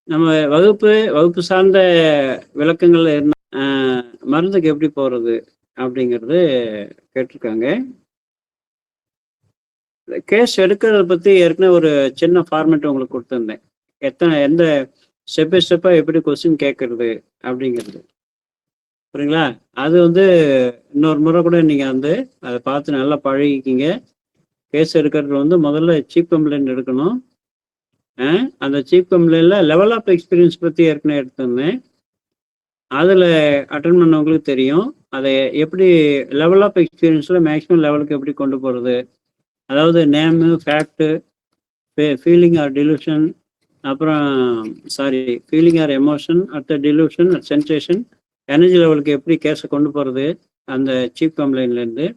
நம்ம வகுப்பு சார்ந்த விளக்கங்கள்ல என்ன மருந்துக்கு எப்படி போறது அப்படிங்கிறது கேட்டிருக்காங்க. கேஸ் எடுக்கிறத பத்தி ஏற்கனவே ஒரு சின்ன ஃபார்மேட் உங்களுக்கு கொடுத்துருந்தேன். எந்த ஸ்டெப் பை ஸ்டெப்பா எப்படி கொஸ்டின் கேட்கறது அப்படிங்கிறது. புரியுங்களா? அது வந்து இன்னொரு முறை கூட நீங்க வந்து அதை பார்த்து நல்லா பழகிக்கிங்க. கேஸ் எடுக்கிறது வந்து முதல்ல சீப் கம்ப்ளைண்ட் எடுக்கணும். அந்த சீப் கம்ப்ளைண்ட்ல லெவல் ஆஃப் எக்ஸ்பீரியன்ஸ் பத்தி ஏற்கனவே எடுத்திருந்தேன். அதில் அட்டன் பண்ணவங்களுக்கு தெரியும். அதை எப்படி லெவல் ஆஃப் எக்ஸ்பீரியன்ஸில் மேக்ஸிமம் லெவலுக்கு எப்படி கொண்டு போகிறது, அதாவது name, fact, feeling R delusion, அப்புறம் ஃபீலிங் ஆர் எமோஷன், அடுத்த டிலூஷன், சென்சேஷன், எனர்ஜி லெவலுக்கு எப்படி கேஸை கொண்டு போகிறது அந்த சீப் கம்ப்ளைண்ட்லேருந்து.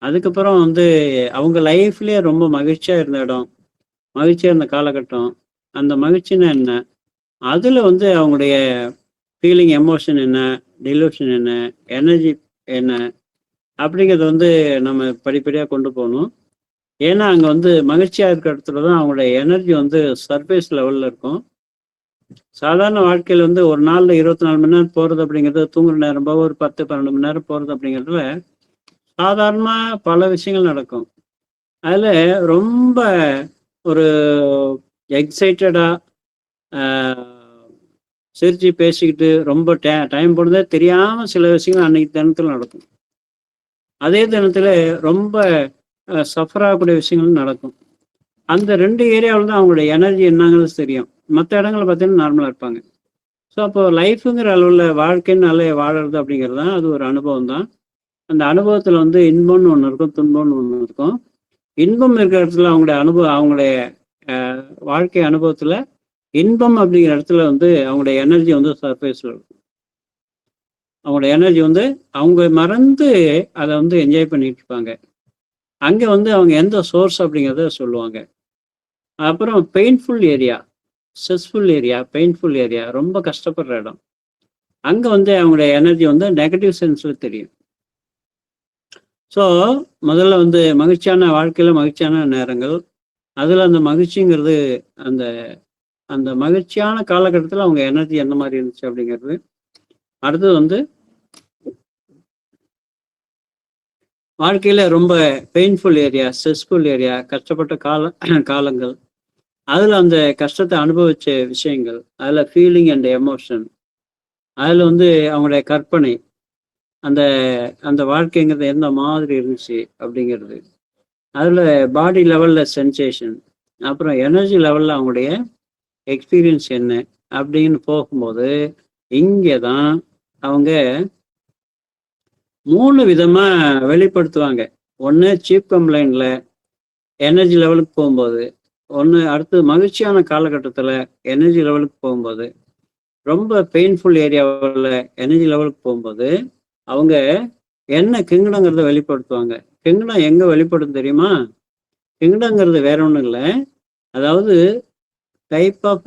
அதுக்கப்புறம் வந்து அவங்க லைஃப்லேயே ரொம்ப மகிழ்ச்சியாக இருந்த இடம், மகிழ்ச்சியாக இருந்த காலகட்டம், அந்த மகிழ்ச்சின்னா என்ன, அதில் வந்து அவங்களுடைய ஃபீலிங், எமோஷன் என்ன, டிலூஷன் என்ன, எனர்ஜி என்ன அப்படிங்கிறத வந்து நம்ம படிப்படியாக கொண்டு போகணும். ஏன்னா அங்கே வந்து மகிழ்ச்சியாக இருக்கிற இடத்துல தான் அவங்களுடைய எனர்ஜி வந்து சர்ஃபேஸ் லெவலில் இருக்கும். சாதாரண வாழ்க்கையில் வந்து ஒரு நாளில் 24 மணி நேரம் போகிறது அப்படிங்கிறது, தூங்குற நேரம் போக ஒரு 10-12 மணி நேரம் போகிறது அப்படிங்கிறதுல சாதாரணமாக பல விஷயங்கள் நடக்கும். அதில் ரொம்ப ஒரு எக்ஸைட்டடாக சிரிச்சு பேசிக்கிட்டு ரொம்ப டைம் போனதே தெரியாமல் சில விஷயங்கள் அன்னைக்கு தினத்தில் நடக்கும். அதே தினத்தில் ரொம்ப சஃபர் ஆகக்கூடிய விஷயங்களும் நடக்கும். அந்த 2 ஏரியாவில் தான் அவங்களுடைய எனர்ஜி என்னங்கிறது தெரியும். மற்ற இடங்களில் பார்த்தீங்கன்னா நார்மலாக இருப்பாங்க. ஸோ அப்போ லைஃபுங்கிற அளவில் வாழ்க்கைன்னு வாழறது அப்படிங்கிறது தான் அது ஒரு அனுபவம் தான். அந்த அனுபவத்தில் வந்து இன்பம்னு ஒன்று இருக்கும், துன்பம்னு ஒன்று இருக்கும். இன்பம் இருக்கிற இடத்துல அவங்களுடைய வாழ்க்கை அனுபவத்தில் இன்பம் அப்படிங்கிற இடத்துல வந்து அவங்களுடைய எனர்ஜி வந்து சர்ஃபேஸில் இருக்கும். அவங்களோட எனர்ஜி வந்து அவங்க மறந்து அதை வந்து என்ஜாய் பண்ணிட்டு இருப்பாங்க. அங்கே வந்து அவங்க எந்த சோர்ஸ் அப்படிங்கிறத சொல்லுவாங்க. அப்புறம் painful area, stressful area, painful area, ரொம்ப கஷ்டப்படுற இடம், அங்கே வந்து அவங்களுடைய எனர்ஜி வந்து நெகட்டிவ் சென்ஸில் தெரியும். ஸோ முதல்ல வந்து மகிழ்ச்சியான வாழ்க்கையில் மகிழ்ச்சியான நேரங்கள், அதில் அந்த மகிழ்ச்சிங்கிறது அந்த அந்த மகிழ்ச்சியான காலகட்டத்தில் அவங்க எனர்ஜி எந்த மாதிரி இருந்துச்சு அப்படிங்கிறது. அடுத்தது வந்து வாழ்க்கையில் ரொம்ப பெயின்ஃபுல் ஏரியா, ஸ்ட்ரெஸ்ஃபுல் ஏரியா, கஷ்டப்பட்ட காலங்கள், அதில் அந்த கஷ்டத்தை அனுபவிச்ச விஷயங்கள், அதில் ஃபீலிங் அண்ட் எமோஷன், அதில் வந்து அவங்களுடைய கற்பனை, அந்த அந்த வாழ்க்கைங்கிறது எந்த மாதிரி இருந்துச்சு அப்படிங்கிறது, அதில் பாடி லெவலில் சென்சேஷன், அப்புறம் எனர்ஜி லெவலில் அவங்களுடைய எக்ஸ்பீரியன்ஸ் என்ன அப்படின்னு போகும்போது இங்கே தான் அவங்க 3 விதமாக வெளிப்படுத்துவாங்க. ஒன்று சீப் கம்ப்ளைண்டில் எனர்ஜி லெவலுக்கு போகும்போது, ஒன்று அடுத்து மகிழ்ச்சியான காலகட்டத்தில் எனர்ஜி லெவலுக்கு போகும்போது, ரொம்ப பெயின்ஃபுல் ஏரியாவில் எனர்ஜி லெவலுக்கு போகும்போது அவங்க என்ன கிங்டங்கிறத வெளிப்படுத்துவாங்க. கிங்டம் எங்கே வெளிப்படும் தெரியுமா? கிங்டங்கிறது வேற ஒன்றும் இல்லை, அதாவது டைப் ஆஃப்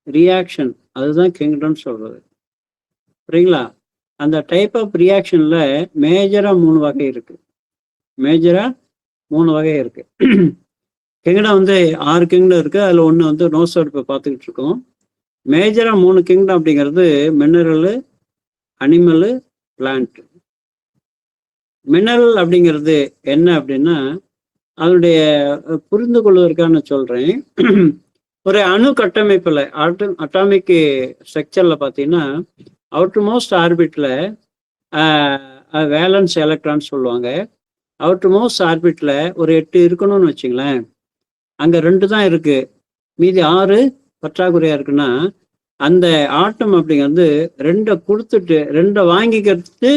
ரியாக்ஷன், அதுதான் கிங்டம் சொல்றது. புரியுங்களா? அந்த டைப் ஆஃப் ரியாக்ஷன்ல மேஜரா 3 வகை இருக்கு. கிங்டம் வந்து 6 கிங்டம் இருக்கு. அதுல ஒன்று வந்து நோசோட் இப்போ பார்த்துக்கிட்டு இருக்கோம். மேஜரா 3 கிங்டம் அப்படிங்கிறது மினரலு, அனிமலு, பிளான்ட். மினரல் அப்படிங்கிறது என்ன அப்படின்னா, அதனுடைய புரிந்து கொள்வதற்கான சொல்றேன். ஒரு அணு கட்டமைப்புல அட்டாமிக் ஸ்ட்ரக்சர்ல பார்த்தீங்கன்னா, அவுட்டர் மோஸ்ட் ஆர்பிட்ல வேலன்ஸ் எலக்ட்ரான் சொல்லுவாங்க. அவுட்டர் மோஸ்ட் ஆர்பிட்ல ஒரு 8 இருக்கணும்னு வச்சுங்களேன். அங்க 2 தான் இருக்கு, மீதி 6 பற்றாக்குறையா இருக்குன்னா, அந்த ஆட்டம் அப்படிங்கிறது 2 கொடுத்துட்டு 2 வாங்கிக்கிறது.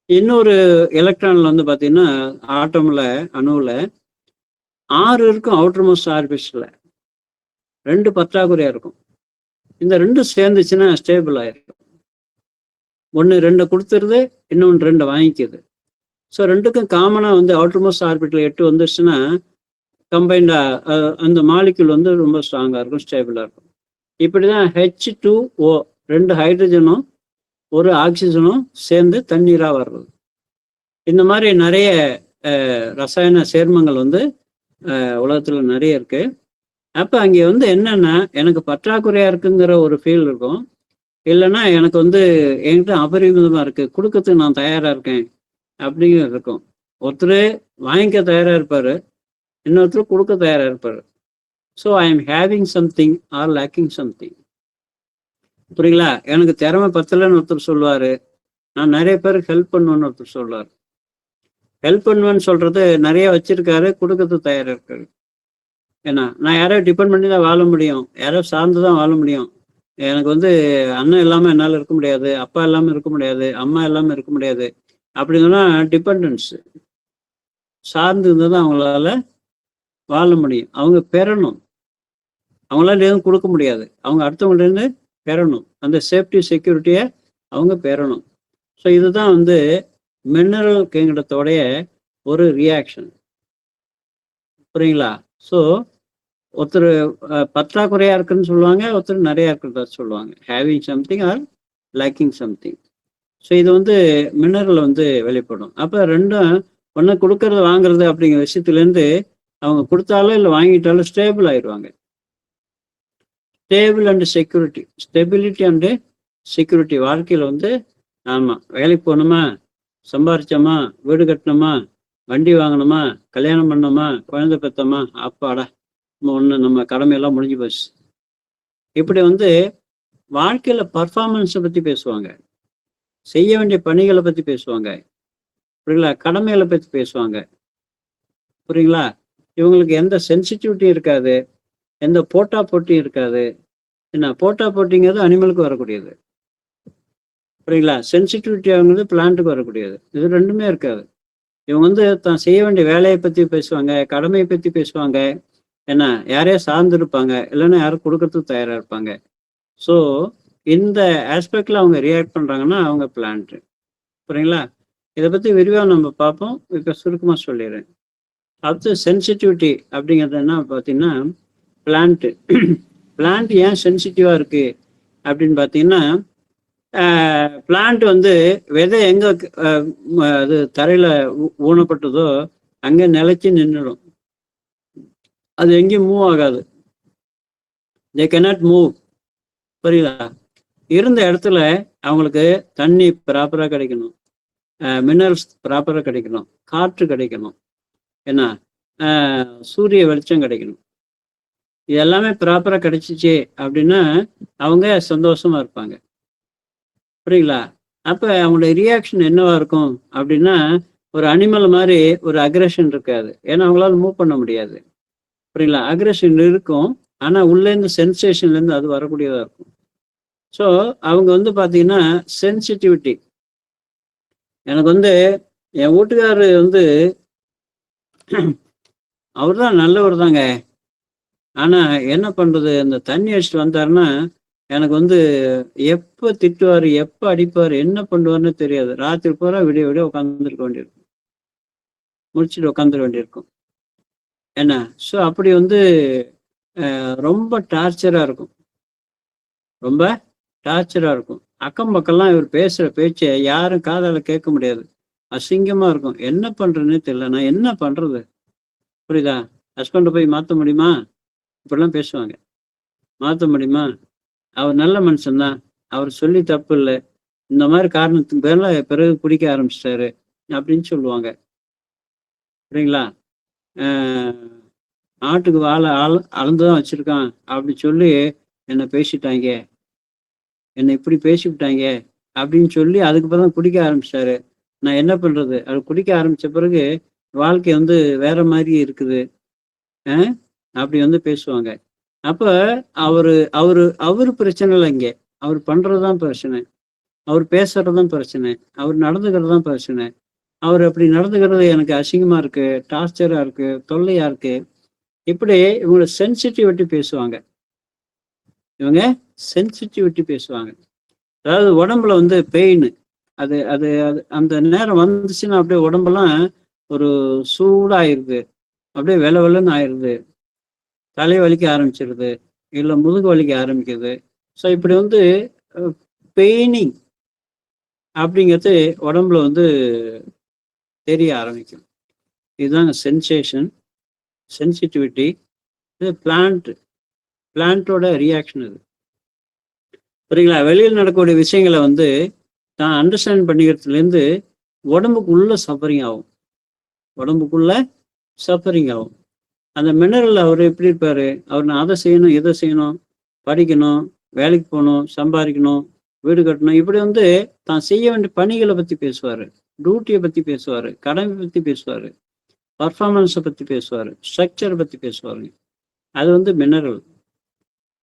இன்னொரு எலக்ட்ரான்ல வந்து பார்த்தீங்கன்னா ஆட்டம்ல, அணுவில் 6 இருக்கும். அவுட்டர் மோஸ்ட் ஆர்பிட்ல 2 பற்றாக்குறையா இருக்கும். இந்த 2 சேர்ந்துச்சுன்னா ஸ்டேபிள் ஆயிருக்கும். 1 2 கொடுத்துருது, இன்னொன்று 2 வாங்கிக்குது. ஸோ 2க்கும் காமனாக வந்து அவுட்டர் மோஸ்ட் ஆர்பிட்ல 8 வந்துருச்சுன்னா கம்பைண்டா அந்த மாலிக்யூல் வந்து ரொம்ப ஸ்ட்ராங்காக இருக்கும், ஸ்டேபிளாக இருக்கும். இப்படிதான் H2O 2 ஹைட்ரஜனும் 1 ஆக்சிஜனும் சேர்ந்து தண்ணீராக வர்றது. இந்த மாதிரி நிறைய ரசாயன சேர்மங்கள் வந்து உலகத்தில் நிறைய இருக்கு. அப்ப அங்கே வந்து என்னன்னா, எனக்கு பற்றாக்குறையா இருக்குங்கிற ஒரு ஃபீல் இருக்கும். இல்லைன்னா எனக்கு வந்து என்கிட்ட அபரிமிதமா இருக்கு, கொடுக்கறதுக்கு நான் தயாரா இருக்கேன் அப்படிங்கிறது இருக்கும். ஒருத்தர் வாங்கிக்க தயாரா இருப்பாரு, இன்னொருத்தர் கொடுக்க தயாரா இருப்பாரு. So I am having something R lacking something. புரியுங்களா? எனக்கு திறமை பத்தலைன்னு ஒருத்தர் சொல்லுவாரு, நான் நிறைய பேருக்கு ஹெல்ப் பண்ணுவேன்னு ஒருத்தர் சொல்லுவார். ஹெல்ப் பண்ணுவேன்னு சொல்றது நிறைய வச்சிருக்காரு, கொடுக்கறதுக்கு தயாரா இருக்காரு. ஏன்னா நான் யாரையோ டிபெண்ட் பண்ணி தான் வாழ முடியும், யாரோ சார்ந்து தான் வாழ முடியும். எனக்கு வந்து அண்ணன் இல்லாமல் என்னால் இருக்க முடியாது, அப்பா இல்லாமல் இருக்க முடியாது, அம்மா இல்லாமல் இருக்க முடியாது அப்படின்னா டிபெண்டன்ஸ் சார்ந்து இருந்தால் தான் அவங்களால வாழ முடியும். அவங்க பெறணும், அவங்களால எதுவும் கொடுக்க முடியாது, அவங்க அடுத்தவங்கள்டேருந்து பெறணும். அந்த சேஃப்டி செக்யூரிட்டியை அவங்க பெறணும். ஸோ இதுதான் வந்து மினரல் கிங்டத்தோடைய ஒரு ரியாக்ஷன். புரியுங்களா? ஸோ ஒருத்தர் பற்றாக்குறையா இருக்குன்னு சொல்லுவாங்க, ஒருத்தர் நிறையா இருக்கிறதா சொல்லுவாங்க. Having something R lacking something. So இது வந்து மினரல் வந்து வெளிப்படும். அப்போ ரெண்டும் ஒன்று கொடுக்கறது வாங்குறது அப்படிங்கிற விஷயத்துலேருந்து அவங்க கொடுத்தாலும் இல்லை வாங்கிட்டாலும் ஸ்டேபிள் ஆயிடுவாங்க. Stable and security, stability and security. வாழ்க்கையில் வந்து ஆமாம், வேலைக்கு போகணுமா, சம்பாரிச்சோமா, வீடு கட்டணுமா, வண்டி வாங்கணுமா, கல்யாணம் பண்ணோமா, குழந்தை பெற்றோமா, அப்பாடா ஒன்று நம்ம கடமையெல்லாம் முடிஞ்சு போச்சு. இப்படி வந்து வாழ்க்கையில் பர்ஃபார்மன்ஸை பற்றி பேசுவாங்க, செய்ய வேண்டிய பணிகளை பற்றி பேசுவாங்க, புரியுங்களா? கடமைகளை பற்றி பேசுவாங்க, புரியுங்களா? இவங்களுக்கு எந்த சென்சிட்டிவிட்டியும் இருக்காது, எந்த போட்டா போட்டியும் இருக்காது. என்ன போட்டா போட்டிங்கிறது அனிமலுக்கு வரக்கூடியது, புரியுங்களா? சென்சிட்டிவிட்டி ஆகுறது பிளான்ட்டுக்கு வரக்கூடியது. இது ரெண்டுமே இருக்காது. இவங்க வந்து தான் செய்ய வேண்டிய வேலையை பற்றி பேசுவாங்க, கடமையை பற்றி பேசுவாங்க, என்ன யாரையும் சார்ந்து இருப்பாங்க, இல்லைன்னா யாரும் கொடுக்கறதுக்கு தயாராக இருப்பாங்க. ஸோ இந்த ஆஸ்பெக்டில் அவங்க ரியாக்ட் பண்ணுறாங்கன்னா அவங்க பிளான்ட்டு, புரியுங்களா? இதை பற்றி விரிவாக நம்ம பார்ப்போம். இப்போ சுருக்கமாக சொல்லிடுறேன். அடுத்து சென்சிட்டிவிட்டி அப்படிங்கிறது என்ன பார்த்தீங்கன்னா, பிளான்ட்டு பிளான்ட் ஏன் சென்சிட்டிவாக இருக்குது அப்படின்னு பார்த்தீங்கன்னா, பிளான்ட் வந்து விதை எங்கே அது தரையில் ஊனப்பட்டதோ அங்கே நிலைச்சி நின்றுடும், அது எங்கேயும் மூவ் ஆகாது. தே கேனாட் மூவ், புரியுதா? இருந்த இடத்துல அவங்களுக்கு தண்ணி ப்ராப்பராக கிடைக்கணும், மினரல்ஸ் ப்ராப்பராக கிடைக்கணும், காற்று கிடைக்கணும், என்ன சூரிய வெளிச்சம் கிடைக்கணும். இது எல்லாமே ப்ராப்பராக கிடைச்சிச்சு அப்படின்னா அவங்க சந்தோஷமா இருப்பாங்க, புரியுங்களா? அப்போ அவங்களுடைய ரியாக்ஷன் என்னவா இருக்கும் அப்படின்னா, ஒரு அனிமல் மாதிரி ஒரு அக்ரெஷன் இருக்காது, ஏன்னா அவங்களால மூவ் பண்ண முடியாது, புரியுங்களா? அக்ரெஷன் இருக்கும், ஆனால் உள்ளேருந்து சென்சேஷன்லேருந்து அது வரக்கூடியதாக இருக்கும். ஸோ அவங்க வந்து பார்த்தீங்கன்னா சென்சிட்டிவிட்டி. எனக்கு வந்து என் வீட்டுக்காரரு வந்து அவர் தான் நல்லவர் தாங்க, ஆனால் என்ன பண்ணுறது, அந்த தண்ணி அடிச்சுட்டு வந்தாருன்னா எனக்கு வந்து எப்போ திட்டுவார், எப்போ அடிப்பார், என்ன பண்ணுவார்னு தெரியாது. ராத்திரி பூரா விடிய விடிய உட்காந்துருக்க வேண்டியிருக்கும், முடிச்சுட்டு உட்காந்துட வேண்டியிருக்கும், என்ன. ஸோ அப்படி வந்து ரொம்ப டார்ச்சராக இருக்கும், ரொம்ப டார்ச்சராக இருக்கும். அக்கம் பக்கம்லாம் இவர் பேசுகிற பேச்சை யாரும் காதால் கேட்க முடியாது, அசிங்கமாக இருக்கும். என்ன பண்ணுறதுன்னே தெரியல, நான் என்ன பண்ணுறது, புரியுதா? ஹஸ்பண்டை போய் மாற்ற முடியுமா? இப்படிலாம் பேசுவாங்க. மாற்ற முடியுமா? அவர் நல்ல மனுஷன்தான், அவர் சொல்லி தப்பு இல்லை, இந்த மாதிரி காரணத்துக்கு பேரில் பிறகு குடிக்க ஆரம்பிச்சிட்டாரு அப்படின்னு சொல்லுவாங்க, புரியுங்களா? ஆட்டுக்கு வாழை அளந்துதான் வச்சுருக்கான் அப்படி சொல்லி என்னை பேசிட்டாங்க, என்னை இப்படி பேசிவிட்டாங்க அப்படின்னு சொல்லி அதுக்கப்புறம் தான் குடிக்க ஆரம்பிச்சிட்டாரு. நான் என்ன பண்ணுறது? அவர் குடிக்க ஆரம்பித்த பிறகு வாழ்க்கை வந்து வேற மாதிரி இருக்குது அப்படி வந்து பேசுவாங்க. அப்போ அவரு பிரச்சனை இல்லை, இங்கே அவர் பண்ணுறது தான் பிரச்சனை, அவர் பேசுறது தான் பிரச்சனை, அவர் நடந்துக்கிறது தான் பிரச்சனை. அவர் அப்படி நடந்துக்கிறது எனக்கு அசிங்கமாக இருக்குது, டார்ச்சராக இருக்குது, தொல்லையாக இருக்குது. இப்படி இவங்க சென்சிட்டிவிட்டி பேசுவாங்க, இவங்க சென்சிட்டிவிட்டி பேசுவாங்க. அதாவது உடம்புல வந்து பெயின், அது அது அது அந்த நேரம் வந்துச்சுன்னா அப்படியே உடம்பெல்லாம் ஒரு சூடாயிருது, அப்படியே வெலை வெள்ளன்னு ஆயிடுது, தலை வலிக்க ஆரம்பிச்சிருது, இல்லை முதுகு வலிக்க ஆரம்பிக்குது. ஸோ இப்படி வந்து பெயினிங் அப்படிங்கிறது உடம்புல வந்து தெரிய ஆரம்பிக்கும். இதுதாங்க சென்சேஷன், சென்சிட்டிவிட்டி. இது பிளான்ட் பிளான்ட்டோட ரியாக்ஷன் இது. புரியுங்களா? வெளியில் நடக்கக்கூடிய விஷயங்களை வந்து தான் அண்டர்ஸ்டாண்ட் பண்ணிக்கிறதுலேருந்து உடம்புக்குள்ள சஃபரிங் ஆகும். உடம்புக்குள்ள சஃபரிங் ஆகும். அந்த மினரல் அவர் எப்படி இருப்பாரு? அவர் நான் அதை செய்யணும், இதை செய்யணும், படிக்கணும், வேலைக்கு போகணும், சம்பாதிக்கணும், வீடு கட்டணும், இப்படி வந்து தான் செய்ய வேண்டிய பணிகளை பற்றி பேசுவார், டியூட்டியை பற்றி பேசுவார், கடமை பற்றி பேசுவார், பர்ஃபார்மன்ஸை பற்றி பேசுவார், ஸ்ட்ரக்சரை பற்றி பேசுவார். அது வந்து மினரல்.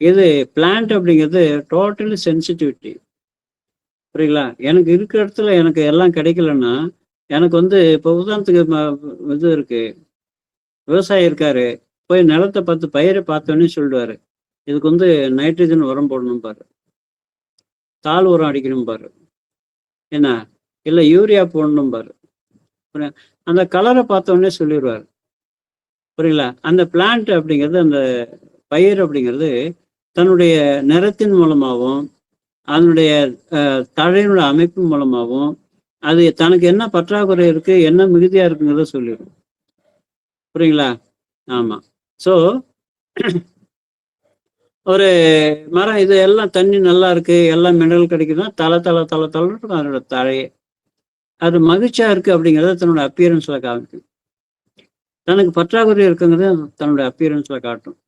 இது பிளான்ட் அப்படிங்கிறது டோட்டலி சென்சிட்டிவிட்டி. புரியுங்களா? எனக்கு இருக்கிற இடத்துல எனக்கு எல்லாம் கிடைக்கலன்னா, எனக்கு வந்து இப்போ உதாரணத்துக்கு இது இருக்கு, விவசாயி இருக்காரு, போய் நிலத்தை பார்த்து பயிரை பார்த்தோன்னே சொல்லிடுவாரு, இதுக்கு வந்து நைட்ரஜன் உரம் போடணும் பாரு, தாள் உரம் அடிக்கணும் பாரு, என்ன இல்லை யூரியா போடணும் பாரு. அந்த கலரை பார்த்தோன்னே சொல்லிடுவார். புரியுங்களா? அந்த பிளான்ட் அப்படிங்கிறது, அந்த பயிர் அப்படிங்கிறது தன்னுடைய நிறத்தின் மூலமாகவும் அதனுடைய தழையினுடைய அமைப்பு மூலமாகவும் அது தனக்கு என்ன பற்றாக்குறை இருக்கு, என்ன மிகுதியா இருக்குங்கிறத சொல்லிடும். புரியுங்களா? ஆமா. ஸோ ஒரு மரம் இது எல்லாம் தண்ணி நல்லா இருக்கு, எல்லாம் மினரல் கிடைக்குதுன்னா தலை இருக்கும் அதனோட தழையே. அது மகிழ்ச்சியா இருக்கு அப்படிங்கிறத தன்னோட அப்பியரன்ஸ்ல காமிக்கும். தனக்கு பற்றாக்குறை இருக்குங்கிறத தன்னுடைய அப்பியரன்ஸ்ல காட்டும்.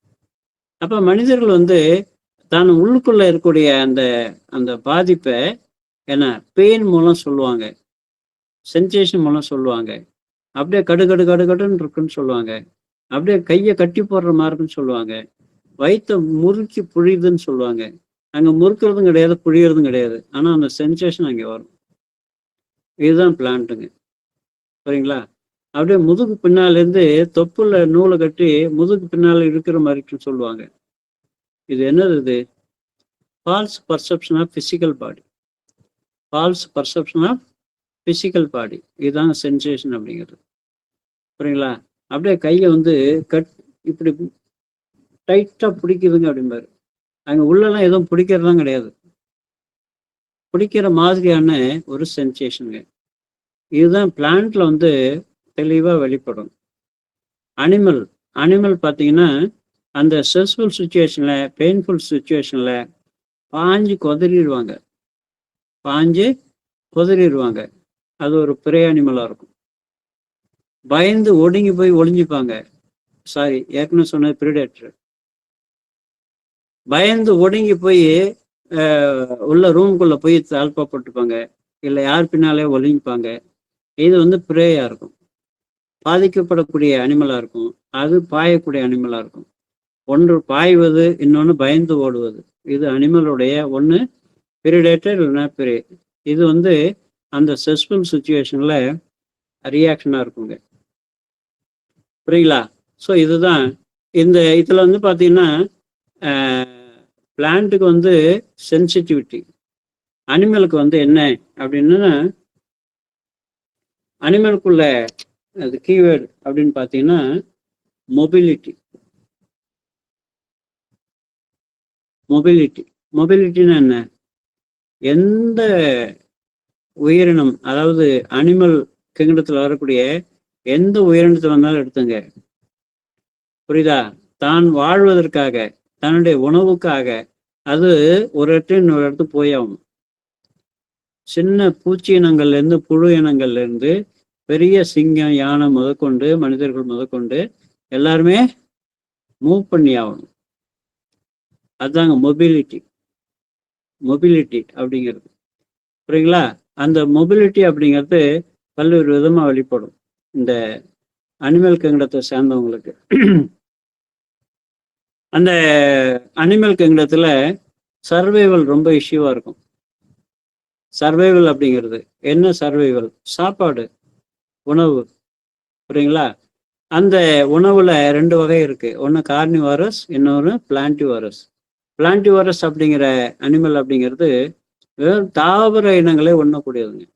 அப்ப மனிதர்கள் வந்து தான் உள்ளுக்குள்ள இருக்கக்கூடிய அந்த அந்த பாதிப்பை என்ன பெயின் மூலம் சொல்லுவாங்க, சென்சேஷன் மூலம் சொல்லுவாங்க. அப்படியே கடுன்னு இருக்குன்னு சொல்லுவாங்க, அப்படியே கையை கட்டி போடுற மாதிரி இருக்குன்னு சொல்லுவாங்க, வயிற்ற முறுக்கி புழியுதுன்னு சொல்லுவாங்க. அங்க முறுக்கிறதும் கிடையாது, புழியறதும் கிடையாது, ஆனா அந்த சென்சேஷன் அங்கே வரும். இதுதான் பிளான்ட்டுங்க. சரிங்களா? அப்படியே முதுகு பின்னாலேருந்து தொப்புல நூலை கட்டி முதுகு பின்னால இருக்கிற மாதிரின்னு சொல்லுவாங்க. இது என்னது? இது false perception of physical body. False perception of physical body, இதுதான் சென்சேஷன் அப்படிங்கிறது. புரியுங்களா? அப்படியே கையை வந்து இப்படி டைட்டா பிடிக்குதுங்க அப்படிம்பாரு. அங்க உள்ளெல்லாம் எதுவும் பிடிக்கிறதுலாம் கிடையாது, பிடிக்கிற மாதிரியான ஒரு சென்சேஷனுங்க. இதுதான் பிளான்ட்ல வந்து தெளிவா வெளிப்படும். அனிமல் பார்த்தீங்கன்னா அந்த ஸ்ட்ரெஸ்ஃபுல் சுச்சுவேஷன்ல, பெயின்ஃபுல் சுச்சுவேஷன்ல பாஞ்சு கொதறிடுவாங்க. அது ஒரு ப்ரே அனிமலா இருக்கும். பயந்து ஒடுங்கி போய் ஒளிஞ்சுப்பாங்க. சாரி, ஏற்கனவே சொன்னது பிரிடேட்டர். பயந்து ஒடுங்கி போய் உள்ள ரூம்குள்ள போய் தாழ்பா போட்டுப்பாங்க, இல்லை யார் பின்னாலே ஒளிஞ்சிப்பாங்க. இது வந்து ப்ரேயா இருக்கும், பாதிக்கப்படக்கூடிய அனிமலா இருக்கும். அது பாயக்கூடிய அனிமலா இருக்கும். ஒன்று பாய்வது, இன்னொன்று பயந்து ஓடுவது. இது அனிமலுடைய ஒன்று பிரிடேட்டர் இல்லைன்னா ப்ரே. இது வந்து அந்த ஸ்ட்ரெஸ்ஃபுல் சுச்சுவேஷன்ல ரியாக்ஷனா இருக்குங்க. புரியுங்களா? ஸோ இதுதான் இந்த இதுல வந்து பார்த்தீங்கன்னா பிளான்ட்டுக்கு வந்து சென்சிட்டிவிட்டி, அனிமலுக்கு வந்து என்ன அப்படின்னா அனிமலுக்குள்ள அது கீவேர்டு அப்படின்னு பார்த்தீங்கன்னா மொபிலிட்டி. மொபிலிட்டின்னா என்ன? எந்த உயிரினம், அதாவது அனிமல் கிங்டத்தில் வரக்கூடிய எந்த உயிரினத்தில் வந்தாலும் எடுத்துங்க, புரியுதா? தான் வாழ்வதற்காக, தன்னுடைய உணவுக்காக அது ஒரு இடத்துல இன்னொரு இடத்துக்கு போயாகும். சின்ன பூச்சி இனங்கள்ல இருந்து, புழு இனங்கள்ல இருந்து, பெரிய சிங்கம், யானை முதற்கொண்டு, மனிதர்கள் முதற்கொண்டு எல்லாருமே மூவ் பண்ணி ஆகணும். அதுதாங்க மொபிலிட்டி அப்படிங்கிறது. புரியுங்களா? அந்த மொபிலிட்டி அப்படிங்கிறது பல்வேறு விதமா வெளிப்படும் இந்த அனிமல் கிங்டத்தை சேர்ந்தவங்களுக்கு. அந்த அனிமல் கிங்டத்துல சர்வைவல் ரொம்ப இஷ்யூவா இருக்கும். சர்வைவல் அப்படிங்கிறது என்ன? சர்வைவல், சாப்பாடு, உணவு. புரியுங்களா? அந்த உணவுல 2 வகை இருக்கு. ஒன்று கார்னிவாரஸ், இன்னொன்று பிளான்டிவாரஸ். பிளான்டிவாரஸ் அப்படிங்கிற அனிமல் அப்படிங்கிறது வெறும் தாவர இனங்களே உண்ணக்கூடியதுங்க.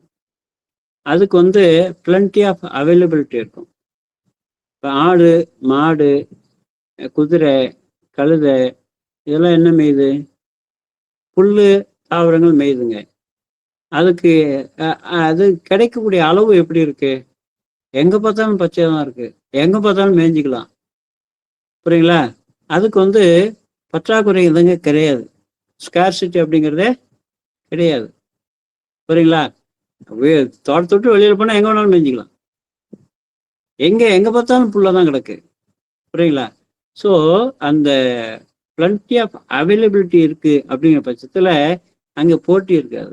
அதுக்கு வந்து பிளண்டி ஆஃப் அவைலபிலிட்டி இருக்கும். இப்போ ஆடு, மாடு, குதிரை, கழுதை இதெல்லாம் என்ன மேயுது? புல்லு, தாவரங்கள் மேயுதுங்க. அதுக்கு அது கிடைக்கக்கூடிய அளவு எப்படி இருக்கு? எங்க பார்த்தாலும் பச்சையாக தான் இருக்கு, எங்க பார்த்தாலும் மேய்ஞ்சிக்கலாம். புரியுங்களா? அதுக்கு வந்து பற்றாக்குறை இதுங்க கிடையாது. ஸ்கார்சிட்டி அப்படிங்கிறதே கிடையாது. புரியுங்களா? தோட்டத்தை விட்டு வெளியில் போனால் எங்கே வேணாலும் மேய்ஞ்சிக்கலாம். எங்கே பார்த்தாலும் புல்லதான் கிடக்கு. புரியுங்களா? ஸோ அந்த பிளண்டி ஆஃப் அவைலபிலிட்டி இருக்கு அப்படிங்கிற பட்சத்தில் அங்கே போட்டி இருக்காது.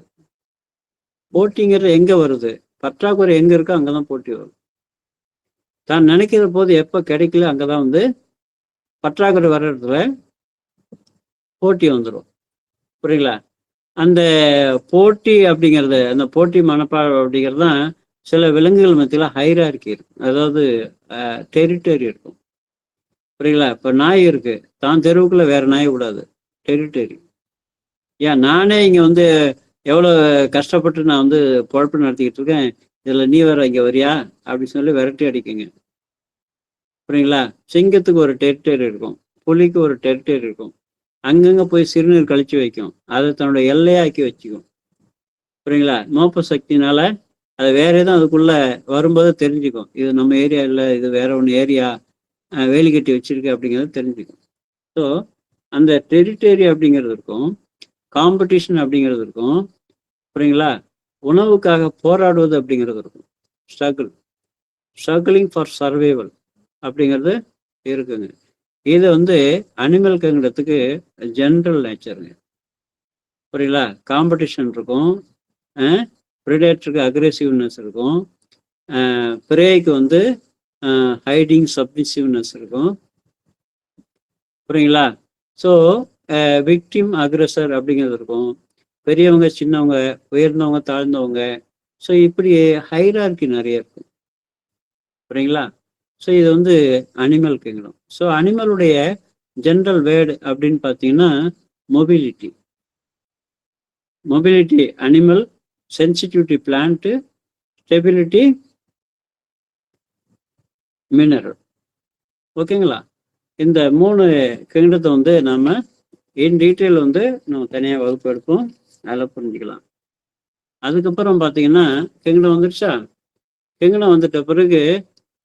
போட்டிங்கிறது எங்கே வருது? பற்றாக்குறை எங்கே இருக்கோ அங்கே தான் போட்டி வரும். தான் நினைக்கிற போது எப்போ கிடைக்கல அங்கே தான் பற்றாக்குறை வர்ற இடத்துல போட்டி வந்துடும். புரியுங்களா? அந்த போட்டி அப்படிங்கிறது, அந்த போட்டி மனப்பாடம் அப்படிங்கிறது தான் சில விலங்குகள் மத்தியில் ஹைரார்கி இருக்கும். அதாவது டெரிட்டரி இருக்கும். புரியுங்களா? இப்போ நாய் இருக்கு, தான் தெருவுக்குள்ள வேற நாய் விடாது. டெரிட்டரி. ஏன் நானே இங்கே எவ்வளோ கஷ்டப்பட்டு நான் பொழப்பு நடத்திக்கிட்டு இருக்கேன், இதில் நீ வேற இங்கே வரியா அப்படின்னு சொல்லி விரட்டி அடிக்குங்க. புரியுங்களா? சிங்கத்துக்கு ஒரு டெரிட்டரி இருக்கும், புலிக்கு ஒரு டெரிட்டரி இருக்கும். அங்கங்கே போய் சிறுநீர் கழிச்சு வைக்கும், அதை தன்னோட எல்லையாக்கி வச்சுக்கும். புரியுங்களா? மோப்ப சக்தினால அது வேற எதுவும் அதுக்குள்ள வரும்போது தெரிஞ்சுக்கும், இது நம்ம ஏரியா இல்லை, இது வேற ஒன்று ஏரியா வேலி கட்டி வச்சிருக்கு அப்படிங்கிறது தெரிஞ்சுக்கும். ஸோ அந்த டெரிட்டரி அப்படிங்கிறது இருக்கும், காம்படிஷன் அப்படிங்கிறது இருக்கும். புரியுங்களா? உணவுக்காக போராடுவது அப்படிங்கிறது இருக்கும், ஸ்ட்ரகிளிங் ஃபார் சர்வைவல் அப்படிங்கிறது இருக்குங்க. இது அனிமல் கிங்டத்துக்கு ஜென்ரல் நேச்சருங்க. புரியுங்களா? காம்படிஷன் இருக்கும், ப்ரிடேட்டருக்கு அக்ரெசிவ்னஸ் இருக்கும், பிரேக்கு ஹைடிங் சப்மிசிவ்னஸ் இருக்கும். புரியுங்களா? ஸோ விக்டிம் அக்ரெசர் அப்படிங்கிறது இருக்கும், பெரியவங்க சின்னவங்க, உயர்ந்தவங்க தாழ்ந்தவங்க. ஸோ இப்படி ஹைரார்கி நிறைய இருக்கும். புரியுங்களா? ஸோ இது அனிமல் கிங்டம். ஸோ அனிமலுடைய ஜென்ரல் வேர்டு அப்படின்னு பார்த்தீங்கன்னா mobility. Animal, sensitivity plant, stability mineral. ஓகேங்களா? இந்த 3 கிங்டத்தை நம்ம இன் டீட்டெயில் நம்ம தனியாக வகுப்பு எடுப்போம், அதில் புரிஞ்சுக்கலாம். அதுக்கப்புறம் பார்த்தீங்கன்னா கிங்டம் வந்துருச்சா? கிங்டம் வந்துட்ட பிறகு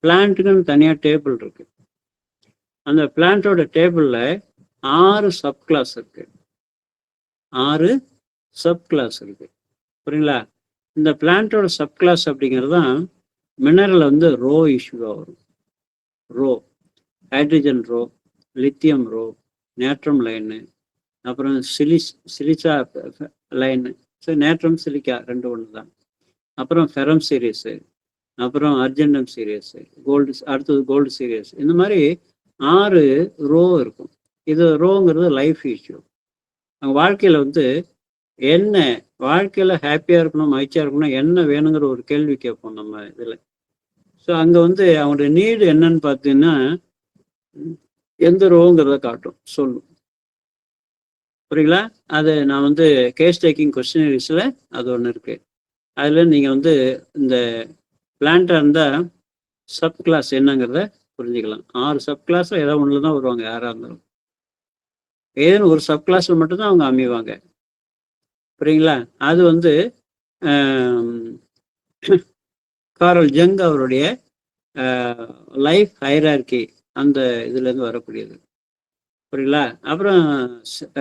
பிளான்ட்டுக்குன்னு தனியாக டேபிள் இருக்கு. அந்த பிளான்ட்டோட டேபிளில் 6 சப்கிளாஸ் இருக்கு. 6 சப்கிளாஸ் இருக்கு. புரியுங்களா? இந்த பிளான்ட்டோட சப்கிளாஸ் அப்படிங்கிறது தான் மினரல் ரோ இஷ்யூவாக வரும். Row, hydrogen row, lithium row, natrum line, அப்புறம் சிலிச்சா லைனு. ஸோ நேட்ரம் சிலிக்கா 2 ஒன்று தான். அப்புறம் ஃபெரம் சீரியஸு, அப்புறம் அர்ஜென்டம் சீரியஸு, அடுத்தது கோல்டு சீரியஸ். இந்த மாதிரி 6 ரோ இருக்கும். இது ரோங்கிறது லைஃப் இஷ்யூ. அவங்க வாழ்க்கையில் என்ன, வாழ்க்கையில் ஹாப்பியாக இருக்கணும், மகிழ்ச்சியாக இருக்கணும், என்ன வேணுங்கிற ஒரு கேள்வி கேட்போம் நம்ம இதில். ஸோ அங்கே அவங்களுடைய நீடு என்னன்னு பார்த்தீங்கன்னா எந்த ரோங்கிறத காட்டும், சொல்லும். புரியுங்களா? அது நான் கேஸ் டேக்கிங் கொஸ்டினரிஸில் அது ஒன்று இருக்குது. அதில் நீங்கள் இந்த பிளான்ட்டாக இருந்தால் சப் கிளாஸ் என்னங்கிறத புரிஞ்சுக்கலாம். 6 சப் கிளாஸில் ஏதோ ஒன்றில் தான் வருவாங்க, யாராக இருந்தாலும். ஏதேனும் ஒரு சப் கிளாஸில் மட்டும்தான் அவங்க அமைவாங்க. புரியுங்களா? அது காரல் ஜங் அவருடைய லைஃப் ஹைரார்கி அந்த இதுலேருந்து வரக்கூடியது. புரியுங்களா? அப்புறம்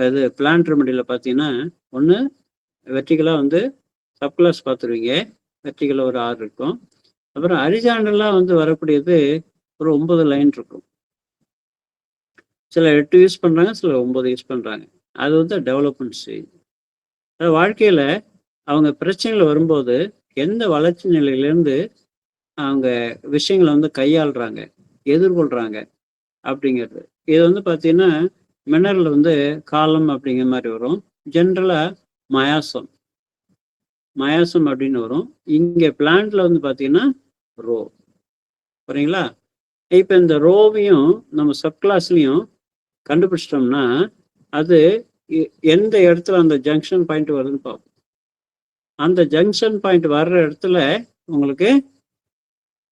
இது பிளான்ட் ரெமடியில் பார்த்தீங்கன்னா ஒன்று வெர்டிகலாக சப்கிளாஸ் பார்த்துருவீங்க, வெர்டிகலாக ஒரு 6 இருக்கும். அப்புறம் ஹரிசாண்டலாக வரக்கூடியது ஒரு 9 லைன் இருக்கும். சில 8 யூஸ் பண்ணுறாங்க, சில 9 யூஸ் பண்ணுறாங்க. அது டெவலப்மெண்ட் ஸ்டேஜ். அதாவது வாழ்க்கையில் அவங்க பிரச்சனைகள் வரும்போது எந்த வளர்ச்சி நிலையிலேருந்து அவங்க விஷயங்களை கையாளுறாங்க, எதிர்கொள்கிறாங்க அப்படிங்கிறது. இது பார்த்தீங்கன்னா மினரல் காலம் அப்படிங்கிற மாதிரி வரும். ஜென்ரலாக மயாசம் அப்படின்னு வரும். இங்கே பிளான்ட்ல பார்த்தீங்கன்னா ரோ. புரியுங்களா? இப்போ இந்த ரோவையும் நம்ம சப்கிளாஸ்லையும் கண்டுபிடிச்சிட்டோம்னா அது எந்த இடத்துல அந்த ஜங்ஷன் பாயிண்ட் வருதுன்னு பார்ப்போம். அந்த ஜங்ஷன் பாயிண்ட் வர்ற இடத்துல உங்களுக்கு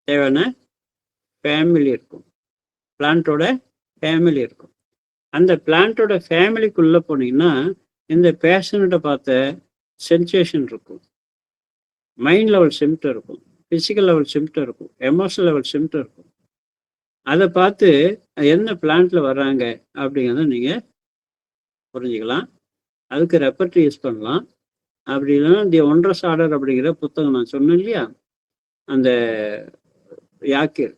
தேவையான ஃபேமிலி இருக்கும், பிளான்ட்டோட ஃபேமிலி இருக்கும். அந்த பிளான்ட்டோட ஃபேமிலிக்குள்ளே போனீங்கன்னா இந்த பேஷண்ட்டை பார்த்த சென்சேஷன் இருக்கும், மைண்ட் லெவல் சிம்டம் இருக்கும், ஃபிசிக்கல் லெவல் சிம்டம் இருக்கும், எமோஷனல் லெவல் சிம்டம் இருக்கும். அதை பார்த்து என்ன பிளான்ட்ல வர்றாங்க அப்படிங்கிறத நீங்கள் புரிஞ்சுக்கலாம். அதுக்கு ரெப்பர்ட்ரி யூஸ் பண்ணலாம். அப்படி இல்லைன்னா தி ஒண்டர்ஸ் ஆர்டர் அப்படிங்கிற புத்தகம் நான் சொன்னேன் இல்லையா, அந்த யாக்கிர்,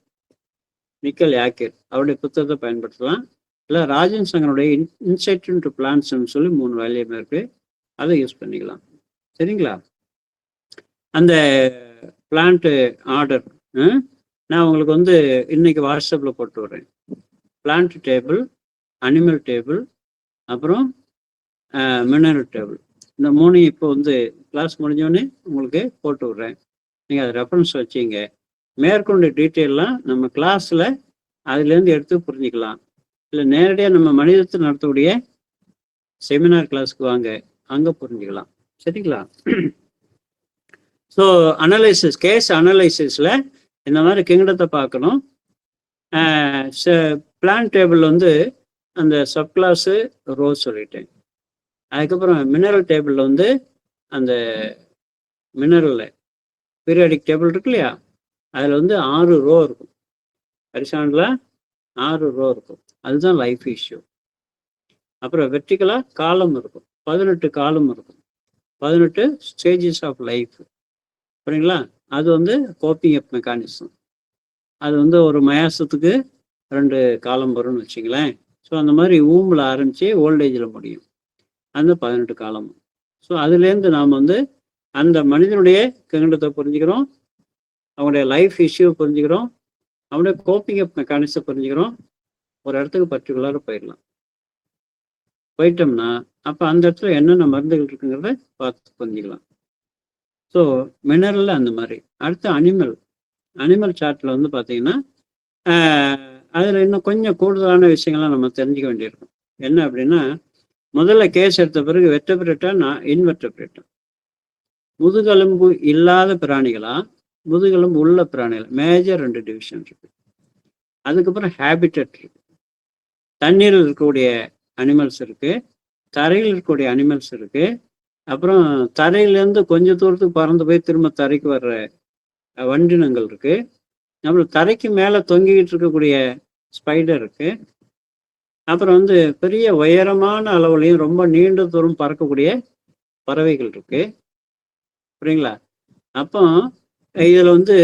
நிக்கல் யாக்கிர் அவருடைய புத்தகத்தை பயன்படுத்தலாம். இல்லை ராஜன் சங்கருடைய இன்சைட் இன்டு பிளான்ஸ்ன்னு சொல்லி 3 வேல்யூம் இருக்கு, அதை யூஸ் பண்ணிக்கலாம். சரிங்களா? அந்த பிளான்ட் ஆர்டர் நான் உங்களுக்கு வந்து இன்னைக்கு வாட்ஸ்அப்பில் போட்டு விட்றேன். பிளான்ட் டேபிள், அனிமல் டேபிள், அப்புறம் மினரல் டேபிள், இந்த 3 இப்போ வந்து கிளாஸ் முடிஞ்சோடனே உங்களுக்கு போட்டு விட்றேன். நீங்கள் அதை ரெஃபரன்ஸ் வச்சிங்க. மேற்கொண்டு டீட்டெயிலாம் நம்ம கிளாஸில் அதுலேருந்து எடுத்து புரிஞ்சுக்கலாம். இல்லை நேரடியாக நம்ம மனிதத்தில் நடத்தக்கூடிய செமினார் கிளாஸ்க்கு வாங்க, அங்கே புரிஞ்சுக்கலாம். சரிங்களா? ஸோ அனலைசிஸ், கேஸ் அனலைசிஸில் இந்த மாதிரி கிங்டத்தை பார்க்கணும். பிளான் டேபிள் வந்து அந்த சப் கிளாஸு ரோஸ் சொல்லிட்டேன். அதுக்கப்புறம் மினரல் டேபிளில் வந்து அந்த மினரலில் பீரியாடிக் டேபிள் இருக்கு இல்லையா, அதில் வந்து 6 ரோ இருக்கும். ஹரிசாண்டில் 6 ரோ இருக்கும். அதுதான் லைஃப் இஷ்யூ. அப்புறம் வெர்டிக்கலாக காலம் இருக்கும், 18 காலம் இருக்கும், 18 ஸ்டேஜஸ் ஆஃப் லைஃப். சரிங்களா? அது வந்து கோப்பிங் அப் மெக்கானிசம். அது வந்து ஒரு மயாசத்துக்கு 2 காலம் வரும்னு வச்சுங்களேன். ஸோ அந்த மாதிரி ஊமில் ஆரம்பித்து ஓல்டேஜில் முடியும் அந்த 18 காலம். ஸோ அதுலேருந்து நாம் வந்து அந்த மனிதனுடைய கிரகண்டத்தை புரிஞ்சுக்கிறோம், அவனுடைய லைஃப் இஷ்யூவை புரிஞ்சுக்கிறோம், அவனுடைய கோப்பிங் அப் மெக்கானிசம் புரிஞ்சுக்கிறோம். ஒரு இடத்துக்கு பர்டிகுலராக போயிட்டோம்னா அப்போ அந்த இடத்துல என்னென்ன மருந்துகள் இருக்குங்கிறத பார்த்து புரிஞ்சுக்கலாம். ஸோ மினரலில் அந்த மாதிரி. அடுத்து அனிமல் சார்ட்டில் வந்து பார்த்தீங்கன்னா அதில் இன்னும் கொஞ்சம் கூடுதலான விஷயங்கள்லாம் நம்ம தெரிஞ்சுக்க வேண்டியிருக்கும். என்ன அப்படின்னா, முதல்ல கேஸ் எடுத்த பிறகு வெர்டபிரேட்டா இன்வெர்டபிரேட்டா, முதுகெலும்பு இல்லாத பிராணிகளா முதுகெலும்பு உள்ள பிராணிகள், மேஜர் 2 டிவிஷன் இருக்கு. அதுக்கப்புறம் ஹேபிட்டட் இருக்கு, தண்ணீரில் இருக்கக்கூடிய அனிமல்ஸ் இருக்கு, தரையில் இருக்கக்கூடிய அனிமல்ஸ் இருக்கு, அப்புறம் தரையிலேருந்து கொஞ்சம் தூரத்துக்கு பறந்து போய் திரும்ப தரைக்கு வர்ற வண்டினங்கள் இருக்கு, அப்புறம் தரைக்கு மேலே தொங்கிக்கிட்டு இருக்கக்கூடிய ஸ்பைடர் இருக்கு, அப்புறம் வந்து பெரிய உயரமான அளவுலையும் ரொம்ப நீண்ட தூரம் பறக்கக்கூடிய பறவைகள் இருக்கு. புரியுங்களா? அப்போ இதில் வந்து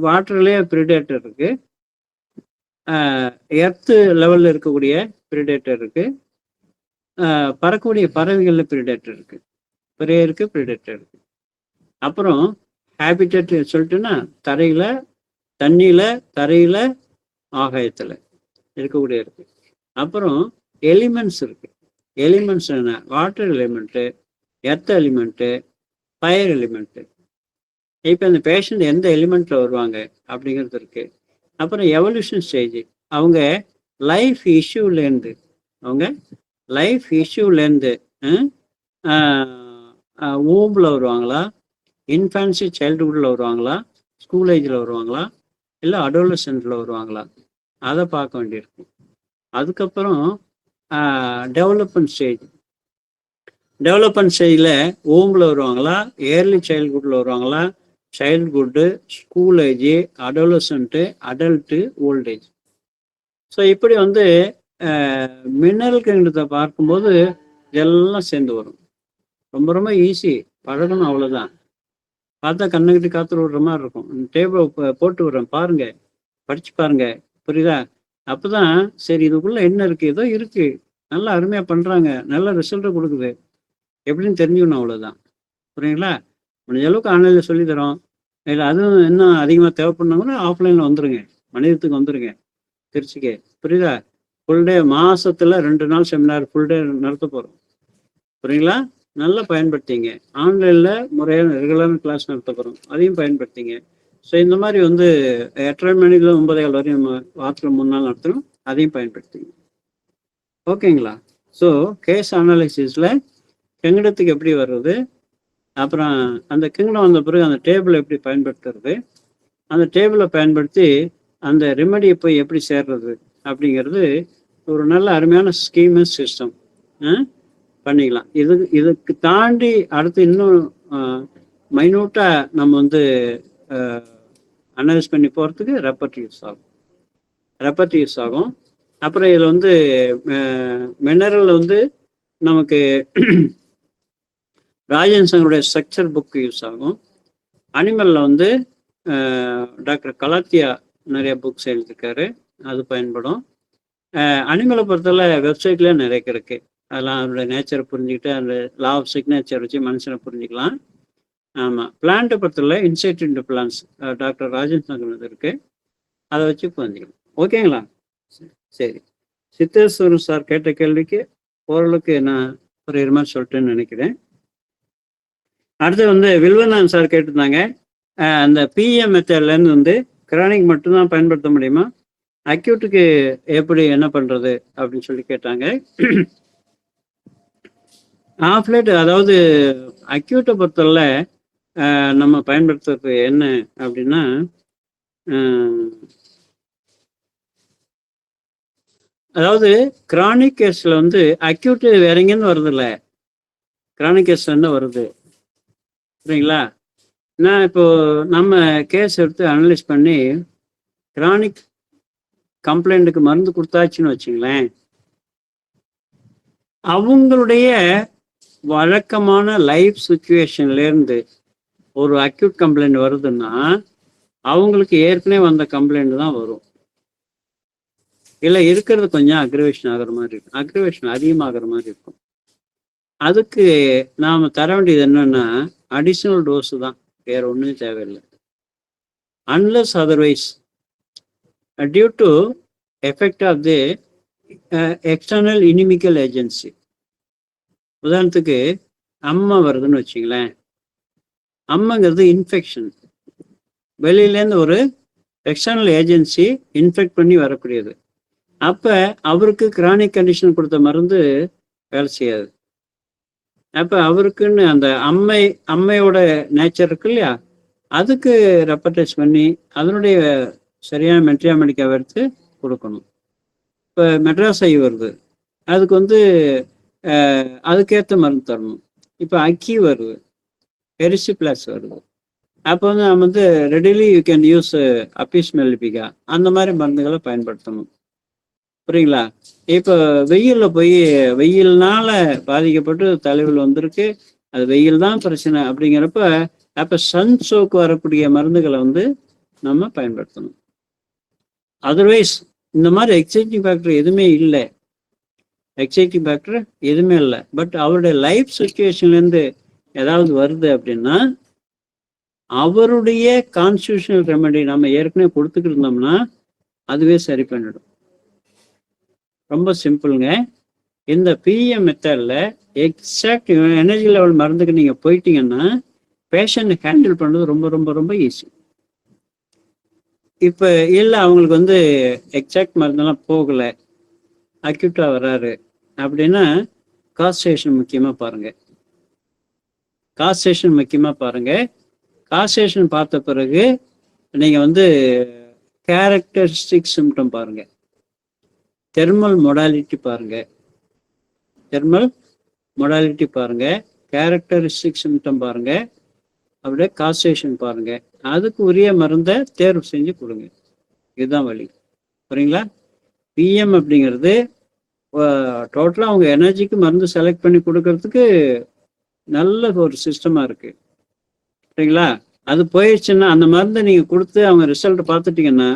வாட்டர்லேயே பிரிடேட்டர் இருக்கு, எர்த்து லெவலில் இருக்கக்கூடிய பிரிடேட்டர் இருக்கு, பறக்கக்கூடிய பறவைகளில் பிரிடேட்டர் இருக்கு, பிரேயருக்கு பிரிடேட்டர் இருக்கு. அப்புறம் ஹேபிட்டட் சொல்லிட்டுன்னா தரையில், தண்ணியில், தரையில், ஆகாயத்தில் இருக்கக்கூடிய இருக்கு. அப்புறம் எலிமெண்ட்ஸ் இருக்கு. எலிமெண்ட்ஸ் என்ன? Water element, earth element, fire element. இப்போ இந்த பேஷண்ட் எந்த எலிமெண்ட்டில் வருவாங்க அப்படிங்கிறது இருக்கு. அப்புறம் எவல்யூஷன் ஸ்டேஜ், அவங்க லைஃப் இஷ்யூலேருந்து ஊம்பில் வருவாங்களா, இன்ஃபான்சி சைல்டுஹுட்டில் வருவாங்களா, ஸ்கூல் ஏஜில் வருவாங்களா, இல்லை அடோலசென்ட்டில் வருவாங்களா, அதை பார்க்க வேண்டியிருக்கு. அதுக்கப்புறம் டெவலப்மெண்ட் ஸ்டேஜில் ஊம்பில் வருவாங்களா, ஏர்லி சைல்டுஹுட்டில் வருவாங்களா, childhood, school age, adolescent, adult, old age. So இப்படி வந்து மினரல் கிங்டத்தை பார்க்கும்போது இதெல்லாம் சேர்ந்து வரும். ரொம்ப ரொம்ப ஈஸி, பழகணும், அவ்வளோதான். பார்த்தா கண்ணுக்கிட்டு காத்துட்டு விடுற மாதிரி இருக்கும். டேபிள் போட்டு விடுறேன், பாருங்க, படிச்சு பாருங்க, புரியுதா? அப்போதான் சரி இதுக்குள்ள என்ன இருக்கு, ஏதோ இருக்கு, நல்லா அருமையாக பண்ணுறாங்க, நல்ல ரிசல்ட்டை கொடுக்குது எப்படின்னு தெரிஞ்சுக்கணும், அவ்வளோதான். புரியுங்களா? முடிஞ்ச அளவுக்கு ஆன்லைனில் சொல்லி தரோம். இல்லை அதுவும் இன்னும் அதிகமாக தேவைப்படணுங்கன்னா ஆஃப்லைனில் வந்துருங்க, மனிதத்துக்கு வந்துருங்க, திருச்சிக்கு. புரியுதா? ஃபுல் டே, மாசத்துல 2 நாள் செமினார் ஃபுல் டே நடத்த போகிறோம். புரியுங்களா? நல்லா பயன்படுத்திங்க. ஆன்லைனில் முறையான ரெகுலரான கிளாஸ் நடத்த போகிறோம், அதையும் பயன்படுத்திங்க. ஸோ இந்த மாதிரி வந்து 8:30 மணில 9:15 வரையும் நம்ம வாரத்தில் 3 நாள் நடத்துகிறோம், அதையும் பயன்படுத்திங்க. ஓகேங்களா? ஸோ கேஸ் அனாலிசிஸில் கிங்கடத்துக்கு எப்படி வர்றது, அப்புறம் அந்த கிங்டம் வந்த பிறகு அந்த டேபிளை எப்படி பயன்படுத்துறது, அந்த டேபிளை பயன்படுத்தி அந்த ரெமெடியை போய் எப்படி சேர்றது அப்படிங்கிறது ஒரு நல்ல அருமையான ஸ்கீமு, சிஸ்டம் பண்ணிக்கலாம். இதுக்கு தாண்டி அடுத்து இன்னும் மைனூட்டாக நம்ம வந்து அனலைஸ் பண்ணி போகிறதுக்கு ரெப்பர்ட் யூஸ் ஆகும். அப்புறம் இதில் வந்து மினரல் வந்து நமக்கு ராஜேந்திர சங்கருடைய ஸ்ட்ரக்சர் புக் யூஸ் ஆகும். அனிமல்ல வந்து டாக்டர் கலாத்தியா நிறைய புக்ஸ் எழுதியிருக்காரு, அது பயன்படும். அனிமலை பொறுத்தவரை வெப்சைட்ல நிறைய இருக்கு. அதெல்லாம் அதோட நேச்சரை புரிஞ்சுக்கிட்டு அந்த லா ஆஃப் சிக்னேச்சர் வச்சு மனுஷனை புரிஞ்சுக்கலாம். ஆமாம், பிளான்ட்டை பொறுத்தவரை insight into plants doctor Rajendra Sankar இருக்கு, அதை வச்சு புரிஞ்சுக்கலாம். ஓகேங்களா? சரி, சித்தேஸ்வரன் சார் கேட்ட கேள்விக்கு ஓரளவுக்கு நான் ஒரு மாதிரி சொல்லிட்டேன்னு நினைக்கிறேன். அடுத்து வந்து வில்வநாதன் சார் கேட்டிருந்தாங்க, அந்த பிஎம் மெத்தட்லேருந்து வந்து கிரானிக் மட்டும்தான் பயன்படுத்த முடியுமா, அக்யூட்டுக்கு எப்படி என்ன பண்ணுறது அப்படின்னு சொல்லி கேட்டாங்க. ஆஃப்லைட், அதாவது அக்யூட்டை பொறுத்தவரை நம்ம பயன்படுத்துறது என்ன அப்படின்னா, அதாவது கிரானிக் கேஸில் வந்து அக்யூட்டு வேற எங்கேருந்து வருது இல்லை, கிரானிக் கேஸ்லேருந்து வருது. சரிங்களா? நான் இப்போ நம்ம கேஸ் எடுத்து அனலைஸ் பண்ணி கிரானிக் கம்ப்ளைண்ட்டுக்கு மருந்து கொடுத்தாச்சுன்னு வச்சுங்களேன், அவங்களுடைய வழக்கமான லைஃப் சுச்சுவேஷன்லேருந்து ஒரு அக்யூட் கம்ப்ளைண்ட் வருதுன்னா அவங்களுக்கு ஏற்கனவே வந்த கம்ப்ளைண்ட் தான் வரும். இல்லை இருக்கிறது கொஞ்சம் அக்ரிவேஷன் ஆகிற மாதிரி இருக்கும், அக்ரிவேஷன் அதிகமாகிற மாதிரி இருக்கும். அதுக்கு நாம் தர வேண்டியது என்னன்னா அடிஷ்னல் டோஸு தான், வேற ஒன்றும் தேவையில்லை. Unless otherwise due to effect of the external inimical agency. உதாரணத்துக்கு அம்மா வருதுன்னு வச்சுங்களேன், அம்மைங்கிறது இன்ஃபெக்ஷன், வெளியிலேருந்து ஒரு எக்ஸ்டர்னல் ஏஜென்சி இன்ஃபெக்ட் பண்ணி வரக்கூடியது. அப்போ அவருக்கு கிரானிக் கண்டிஷன் கொடுத்த மருந்து வேலை செய்யாது. அப்போ அவருக்குன்னு அந்த அம்மையோட நேச்சர் இருக்கு இல்லையா, அதுக்கு ரெப்பர்டைஸ் பண்ணி அதனுடைய சரியான மெட்ரியாமெடிக்கா எடுத்து கொடுக்கணும். இப்போ மெட்ராஸ் ஐ வருது, அதுக்கு வந்து அதுக்கேற்ற மருந்து தரணும். இப்போ அக்கி வருது, பெரிசிப்ளாஸ் வருது, அப்போ வந்து நம்ம வந்து ரெடிலி யூ கேன் யூஸ் அப்பிஸ் மெல்லிபிகா, அந்த மாதிரி மருந்துகளை பயன்படுத்தணும். புரியுங்களா? இப்போ வெயிலில் போய் வெயில்னால பாதிக்கப்பட்டு தலைவலி வந்திருக்கு, அது வெயில் தான் பிரச்சனை அப்படிங்கிறப்ப அப்போ சன் சோக்கு வரக்கூடிய மருந்துகளை வந்து நம்ம பயன்படுத்தணும். அதர்வைஸ் இந்த மாதிரி எக்ஸைட்டிங் ஃபேக்டர் எதுவுமே இல்லை, எக்ஸைட்டிங் ஃபேக்டர் எதுவுமே இல்லை, பட் அவருடைய லைஃப் சுச்சுவேஷன்லேருந்து ஏதாவது வருது அப்படின்னா அவருடைய கான்ஸ்டியூஷனல் ரெமெடி நம்ம ஏற்கனவே கொடுத்துக்கிட்டு இருந்தோம்னா அதுவே சரி பண்ணிடும். ரொம்ப சிம்பிளுங்க. இந்த பிஎம் மெத்தடில் எக்ஸாக்ட் எனர்ஜி லெவல் மருந்துக்கு நீங்கள் போயிட்டீங்கன்னா பேஷண்ட் ஹேண்டில் பண்ணுறது ரொம்ப ரொம்ப ரொம்ப ஈஸி. இப்போ இல்லை அவங்களுக்கு வந்து எக்ஸாக்ட் மருந்தெல்லாம் போகலை, அக்யூட்டாக வராரு அப்படின்னா காஸ்டேஷன் முக்கியமாக பாருங்கள், காஸ்டேஷன் முக்கியமாக பாருங்கள். காஸ்டேஷன் பார்த்த பிறகு நீங்கள் வந்து கேரக்டரிஸ்டிக் சிம்டம் பாருங்கள், தெர்மல் மொடாலிட்டி பாருங்க, தெர்மல் மொடாலிட்டி பாருங்க, கேரக்டரிஸ்டிக் சிம்டம் பாருங்க, அப்படியே காஸ்டேஷன் பாருங்க, அதுக்கு உரிய மருந்தை தேர்வு செஞ்சு கொடுங்க. இதுதான் வழி. புரியுங்களா? பிஎம் அப்படிங்கிறது டோட்டலாக அவங்க எனர்ஜிக்கு மருந்து செலக்ட் பண்ணி கொடுக்கறதுக்கு நல்ல ஒரு சிஸ்டமாக இருக்கு. சரிங்களா? அது போயிடுச்சுன்னா அந்த மருந்தை நீங்கள் கொடுத்து அவங்க ரிசல்ட் பார்த்துட்டீங்கன்னா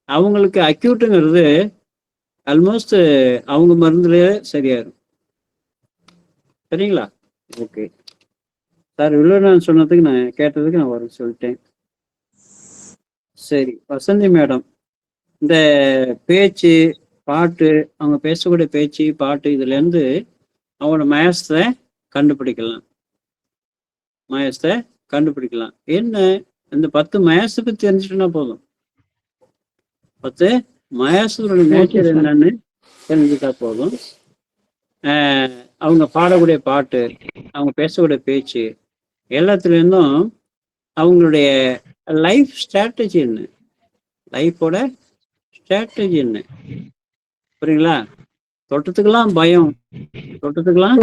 அவங்களுக்கு அக்யூட்டுங்கிறது ஆல்மோஸ்ட் அவங்க மருந்துலேயே சரியாயிரும். சரிங்களா? ஓகே சார், இவ்வளோ நான் சொன்னதுக்கு நான் கேட்டதுக்கு நான் வர சொல்லிட்டேன். சரி, வசந்தி மேடம், இந்த பேச்சு பாட்டு, அவங்க பேசக்கூடிய பேச்சு பாட்டு இதுலேருந்து அவங்களோட மயசத்தை கண்டுபிடிக்கலாம், மயசத்தை கண்டுபிடிக்கலாம். என்ன, இந்த 10 மயசை பற்றி தெரிஞ்சுட்டுனா போதும், 10 மயாசோட நேச்சர் என்னன்னு தெரிஞ்சுட்டா போதும். அவங்க பாடக்கூடிய பாட்டு, அவங்க பேசக்கூடிய பேச்சு எல்லாத்துலேருந்தும் அவங்களுடைய லைஃப் ஸ்ட்ராட்டஜி என்ன, லைஃபோட ஸ்ட்ராட்டஜி என்ன. புரியுங்களா? தொட்டத்துக்கெல்லாம் பயம், தொட்டத்துக்கெல்லாம்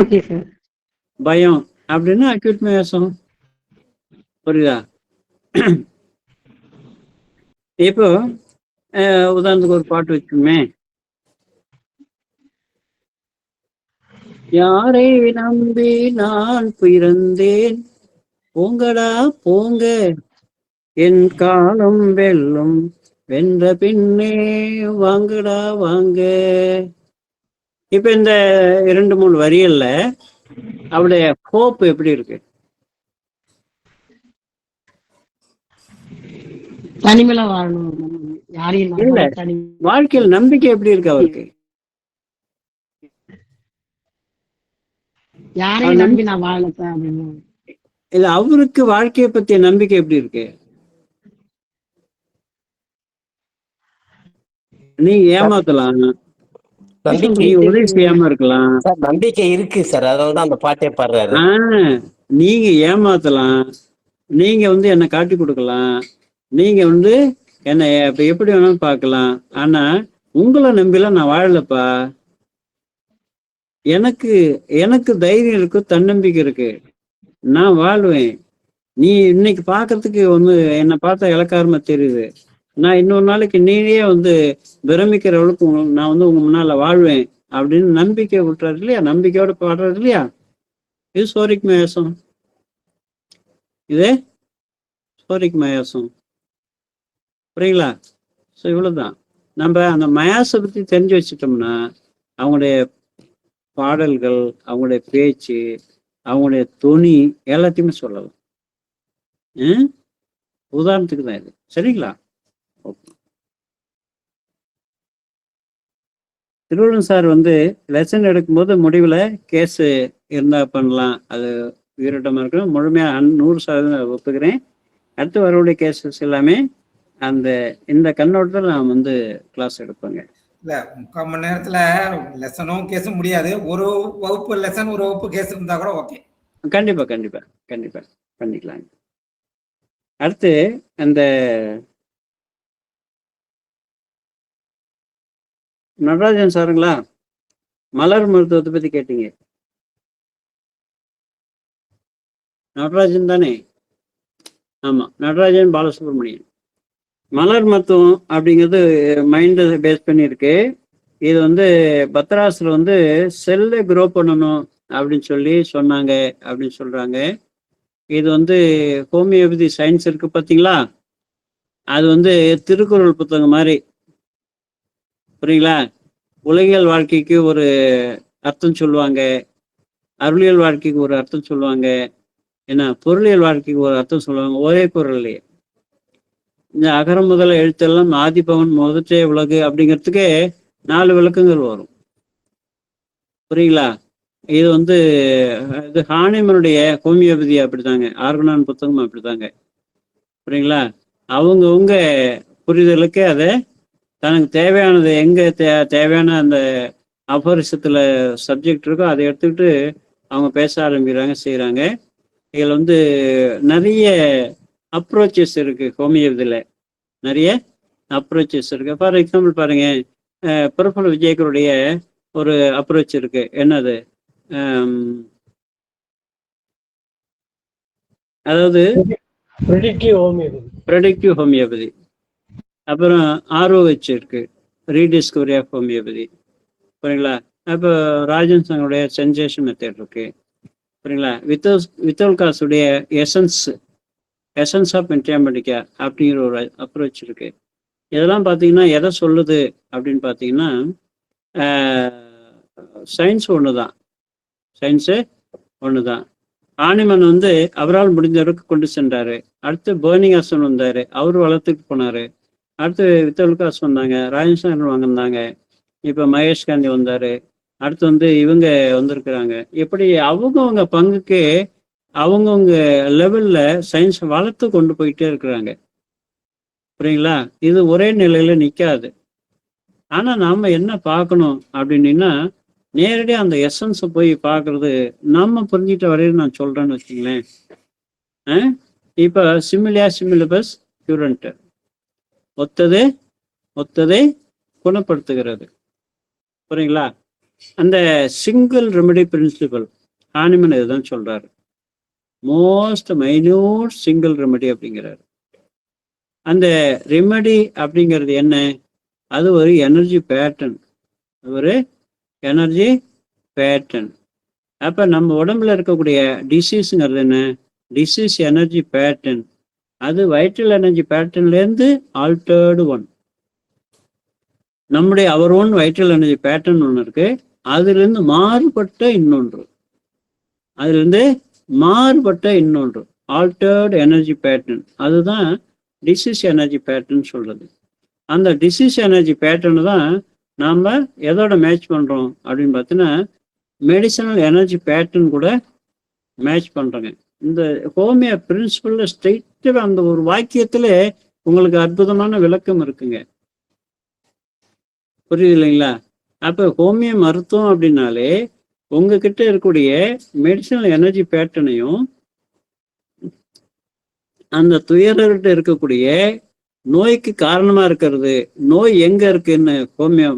பயம் அப்படின்னா அக்யூட் மயாசம். புரியுதா? இப்போ உதாரணத்துக்கு ஒரு பாட்டு வச்சுமே, யாரை நம்பி நான் பிறந்தேன், போங்கடா போங்க, என் காலம் வெல்லும், வென்ற பின்னே வாங்கடா வாங்க. இப்ப இந்த 2-3 வரியல்ல அவருடைய ஹோப் எப்படி இருக்கு? தனிமையில வாழணும், யாரையும் இல்ல, வாழ்க்கையில் நம்பிக்கை எப்படி இருக்கு அவருக்கு? யாரையும் நம்பி நான் வாழல அப்படின்னு. இல்ல, அவருக்கு வாழ்க்கையை பத்திய நம்பிக்கை எப்படி இருக்கு? நீங்க ஏமாத்தலாம், நீ உதவி செய்யாம இருக்கலாம், நம்பிக்கை இருக்கு சார், அதனாலதான் அந்த பாட்டே பாடுறாரு. நீங்க ஏமாத்தலாம், நீங்க என்னை காட்டி கொடுக்கலாம், நீங்க என்னை இப்ப எப்படி வேணாலும் பார்க்கலாம், ஆனா உங்களை நம்பிலாம் நான் வாழலப்பா. எனக்கு எனக்கு தைரியம் இருக்கு, தன்னம்பிக்கை இருக்கு, நான் வாழ்வேன். நீ இன்னைக்கு பாக்குறதுக்கு என்னை பார்த்தா இலக்காரமா தெரியுது, நான் இன்னொரு நாளைக்கு நீயே பிரமிக்கிற அளவுக்கு நான் உங்க முன்னால வாழ்வேன் அப்படின்னு நம்பிக்கை விட்டுறாரு இல்லையா? நம்பிக்கையோட பாடுறாரு இல்லையா? இது சோரிக் மயாசம், இது சோரிக் மயாசம். புரியுங்களா? ஸோ இவ்வளவுதான். நம்ம அந்த மயாசை பத்தி தெரிஞ்சு வச்சுட்டோம்னா அவங்களுடைய பாடல்கள், அவங்களுடைய பேச்சு, அவங்களுடைய துணி எல்லாத்தையுமே சொல்லலாம். உதாரணத்துக்கு தான் இது. சரிங்களா? திருவள்ளுவர் சார் லெசன் எடுக்கும்போது முடிவில் கேஸ் இருந்தா பண்ணலாம், அது உயிரோட்டமாக இருக்கணும், முழுமையாக 100% ஒப்புக்கிறேன். அடுத்து வரக்கூடிய கேசஸ் எல்லாமே இந்த கண்ணோட்டத்தில் நான் கிளாஸ் எடுப்பேங்க. இல்ல 3/4 மணி நேரத்துல லெசனும் கேஸும் முடியாது. ஒரு வகுப்பு லெசன், ஒரு வகுப்பு கேஸ் இருந்தா கூட ஓகே. கண்டிப்பா கண்டிப்பா கண்டிப்பா பண்ணிக்கலாம். அடுத்து அந்த நடராஜன் சாருங்களா, மலர் மருத்துவத்தை பத்தி கேட்டீங்க. நடராஜன் தானே? ஆமா, நடராஜன் பாலசுப்ரமணியன். மலர் மருத்துவம் அப்படிங்கிறது மைண்டை பேஸ் பண்ணியிருக்கு. இது பத்ராஸ்ல செல்லை குரோ பண்ணணும் அப்படின்னு சொல்லி சொன்னாங்க அப்படின்னு சொல்றாங்க. இது ஹோமியோபதி சயின்ஸ் இருக்கு பார்த்தீங்களா, அது திருக்குறள் புத்தகம் மாதிரி. புரியுங்களா? உலகியல் வாழ்க்கைக்கு ஒரு அர்த்தம் சொல்லுவாங்க, அருளியல் வாழ்க்கைக்கு ஒரு அர்த்தம் சொல்லுவாங்க, என்ன பொருளியல் வாழ்க்கைக்கு ஒரு அர்த்தம் சொல்லுவாங்க, ஒரே குறள்லையே. இந்த அகரம் முதல எழுத்தெல்லாம் ஆதிபவன் முதற்றே உலகு அப்படிங்கிறதுக்கே 4 விளக்கங்கள் வரும். புரியுங்களா? இது இது ஹானிமனுடைய ஹோமியோபதி அப்படித்தாங்க, ஆர்கனான் புத்தகம் அப்படித்தாங்க. புரியுங்களா? அவங்கவுங்க புரிதலுக்கு அதை தனக்கு தேவையானது எங்க தேவையான அந்த அபரிசத்துல சப்ஜெக்ட் இருக்கோ அதை எடுத்துக்கிட்டு அவங்க பேச ஆரம்பிக்கிறாங்க, செய்யறாங்க. இதில் நிறைய அப்ரோச்சஸ் இருக்கு. ஹோமியோபதியில நிறைய அப்ரோச்சஸ் இருக்கு. ஃபார் எக்ஸாம்பிள் பாருங்க, பிரபல விஜயகருடைய ஒரு அப்ரோச் இருக்கு. என்னது? அதாவது ப்ரெடிக்டிவ் ஹோமியோபதி. அப்புறம் ROH இருக்கு, ரீடிஸ்கவரி ஆஃப் ஹோமியோபதி. புரியுங்களா? அப்போ ராஜன் சாருடைய சென்சேஷன் மெத்தட் இருக்கு. புரியுங்களா? வித்தோல்காஸுடைய எசன்ஸ் ஆஃப் மென்டியாமெடிக்கா அப்படிங்கிற ஒரு அப்ரோச் இருக்கு. இதெல்லாம் பார்த்தீங்கன்னா எதை சொல்லுது அப்படின்னு பார்த்தீங்கன்னா, சயின்ஸ் ஒன்று தான், சயின்ஸு ஒன்று தான். ஆனிமன் அவரால் முடிஞ்ச அளவுக்கு கொண்டு சென்றாரு. அடுத்து பர்னிங்ஹாசன் வந்தாரு, அவரு வளர்த்துட்டு போனாரு. அடுத்து வித்தோல்காஸ் வந்தாங்க, ராஜேந்திரன் வந்தாங்க, இப்போ மகேஷ் காந்தி வந்தாரு. அடுத்து இவங்க வந்திருக்கிறாங்க. எப்படி அவங்கவுங்க பங்குக்கு அவங்கவுங்க லெவல்ல சயின்ஸ் வளர்த்து கொண்டு போயிட்டே இருக்கிறாங்க. புரியுங்களா? இது ஒரே நிலையில நிற்காது. ஆனா நாம என்ன பார்க்கணும் அப்படின்னா, நேரடியாக அந்த எசன்ஸை போய் பார்க்கறது நம்ம புரிஞ்சிட்ட வரையும் நான் சொல்றேன்னு வச்சுங்களேன். இப்போ சிமிலிபஸ் கியூரண்ட், ஒத்ததை குணப்படுத்துகிறது. புரியுங்களா? அந்த சிங்கிள் ரெமெடி பிரின்சிபல் ஹானிமன் இதுதான் சொல்றாரு. மோஸ்ட் மைன்யூட் சிங்கிள் ரெமெடி அப்படிங்கிறாரு. அந்த ரெமெடி அப்படிங்கிறது என்ன? அது ஒரு எனர்ஜி பேட்டர்ன், ஒரு எனர்ஜி பேட்டர்ன். அப்ப நம்ம உடம்புல இருக்கக்கூடிய டிசீஸ்ங்கிறது என்ன? Disease energy pattern. அது வைட்டல் எனர்ஜி பேட்டர்ன்ல இருந்து ஆல்டர்டு ஒன். நம்முடைய our own vital energy pattern ஒன்று இருக்கு, அதுல இருந்து மாறுபட்ட இன்னொன்று, ஆல்டர்டு எனர்ஜி பேட்டர்ன். அதுதான் டிசீஸ் எனர்ஜி பேட்டர்ன் சொல்றது. அந்த டிசீஸ் எனர்ஜி பேட்டர்ன் தான் நாம எதோட மேட்ச் பண்றோம் அப்படின்னு பார்த்தீங்கன்னா, மெடிசனல் எனர்ஜி பேட்டர்ன் கூட மேட்ச் பண்றோங்க. இந்த ஹோமியோ பிரின்சிபல்ல ஸ்ட்ரெயிட்டா அந்த ஒரு வாக்கியத்துல உங்களுக்கு அற்புதமான விளக்கம் இருக்குங்க. புரியுது இல்லைங்களா? அப்ப ஹோமியோ மருத்துவம் அப்படின்னாலே உங்ககிட்ட இருக்கக்கூடிய மெடிசனல் எனர்ஜி பேட்டர்னையும் அந்த துயர்கிட்ட இருக்கக்கூடிய நோய்க்கு காரணமா இருக்கிறது, நோய் எங்க இருக்குன்னு homeo